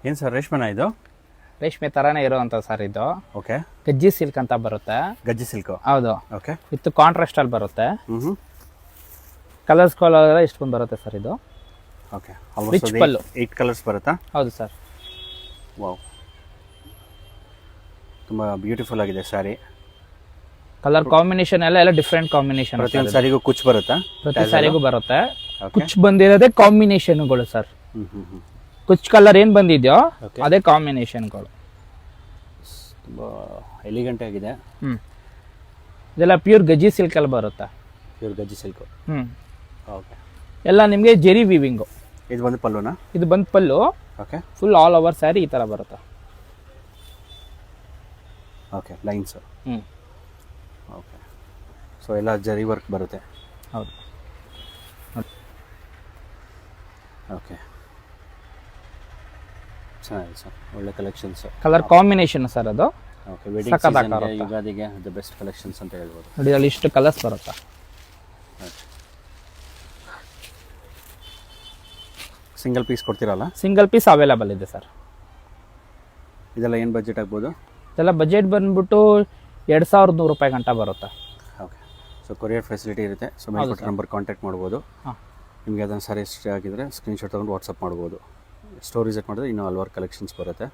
ಏನು ಸರ್ ರೇಷ್ಮೆನಾ ಇದು? ರೇಷ್ಮೆ ಥರನೇ ಇರೋವಂಥ ಸರ್ ಇದು. ಓಕೆ. ಗಜ್ಜಿ ಸಿಲ್ಕ್ ಅಂತ ಬರುತ್ತೆ. ಗಜ್ಜಿ ಸಿಲ್ಕು. ಹೌದು. ಓಕೆ. ವಿತ್ ಕಾಂಟ್ರಾಸ್ಟಲ್ಲಿ ಬರುತ್ತೆ. ಹ್ಞೂ. ಕಲರ್ಸ್ ಕಲರ್ ಇಷ್ಟೊಂದು ಬರುತ್ತೆ ಸರ್ ಇದು. ಓಕೆ. ರಿಚ್ ಪಲ್ಲು. 8 ಕಲರ್ಸ್ ಬರುತ್ತಾ? ಹೌದು ಸರ್. ವಾವ್, ತುಂಬ ಬ್ಯೂಟಿಫುಲ್ ಆಗಿದೆ ಸ್ಯಾರಿ. ಕಲರ್ ಕಾಂಬಿನೇಷನ್ ಎಲ್ಲ ಡಿಫ್ರೆಂಟ್ ಕಾಂಬಿನೇಷನ್. ಪ್ರತಿಯೊಂದು ಸ್ಯಾರಿಗೂ ಕುಚ್ ಬರುತ್ತಾ? ಪ್ರತಿ ಸ್ಯಾರಿಗೂ ಬರುತ್ತೆ. Okay. ಕುಚ್ ಬಂದಿರೋದೇ ಕಾಂಬಿನೇಷನ್ಗಳು ಸರ್. ಹ್ಞೂ. ಕುಚ್ ಕಲರ್ ಏನು ಬಂದಿದೆಯೋ ಅದೇ ಕಾಂಬಿನೇಷನ್ಗಳು. ತುಂಬ ಎಲಿಗೆಂಟ್ ಆಗಿದೆ. ಇದೆಲ್ಲ ಪ್ಯೂರ್ ಗಜ್ಜಿ ಸಿಲ್ಕಲ್ಲಿ ಬರುತ್ತೆ. Pure Gajji silk. ಓಕೆ. ಎಲ್ಲ ನಿಮಗೆ ಜೆರಿ ವೀವಿಂಗು. ಇದು ಬಂದು ಪಲ್ಲುನಾ? ಇದು ಬಂದು pallu. Okay. Full all over sari ಈ ಥರ ಬರುತ್ತೆ. ಓಕೆ. ಲೈನ್ಸು. ಓಕೆ. ಸೊ ಎಲ್ಲ ಜರಿ ವರ್ಕ್ ಬರುತ್ತೆ. ಹೌದು. ಓಕೆ. ಚೆನ್ನಾಗಿದೆ ಸರ್, ಒಳ್ಳೆ ಕಲೆಕ್ಷನ್ಸು. ಕಲರ್ ಕಾಂಬಿನೇಷನ್ ಸರ್ ಅದು. ಓಕೆ. ವೆಡ್ಡಿಂಗ್ ಸೀಸನ್ಗೆ, ಯುಗಾದಿಗೆ ದ ಬೆಸ್ಟ್ ಕಲೆಕ್ಷನ್ಸ್ ಅಂತ ಹೇಳ್ಬೋದು. ನೋಡಿ ಅಲ್ಲಿ ಇಷ್ಟು ಕಲರ್ಸ್ ಬರುತ್ತಾ. ಸಿಂಗಲ್ ಪೀಸ್ ಕೊಡ್ತೀರಲ್ಲ? ಸಿಂಗಲ್ ಪೀಸ್ ಅವೈಲೇಬಲ್ ಇದೆ ಸರ್. ಇದೆಲ್ಲ ಏನು ಬಜೆಟ್ ಆಗ್ಬೋದು? ಇದೆಲ್ಲ ಬಜೆಟ್ ಬಂದ್ಬಿಟ್ಟು 2100 ರೂಪಾಯಿ ಗಂಟ ಬರುತ್ತೆ. ಓಕೆ. ಸೊ ಕೊರಿಯರ್ ಫೆಸಿಲಿಟಿ ಇರುತ್ತೆ. ಸೊ ಮೇಲ್ಪಟ್ಟ ನಂಬರ್ ಕಾಂಟ್ಯಾಕ್ಟ್ ಮಾಡ್ಬೋದು. ನಿಮಗೆ ಅದನ್ನು ಸಾರಿ ಇಷ್ಟ ಆಗಿದ್ರೆ ಸ್ಕ್ರೀನ್ಶಾಟ್ ತೊಗೊಂಡು ವಾಟ್ಸಪ್ ಮಾಡ್ಬೋದು. ಸ್ಟೋರ್ ವಿಸಿಟ್ ಮಾಡಿದ್ರೆ ಇನ್ನೂ ಹಲವಾರು ಕಲೆಕ್ಷನ್ಸ್ ಬರುತ್ತೆ.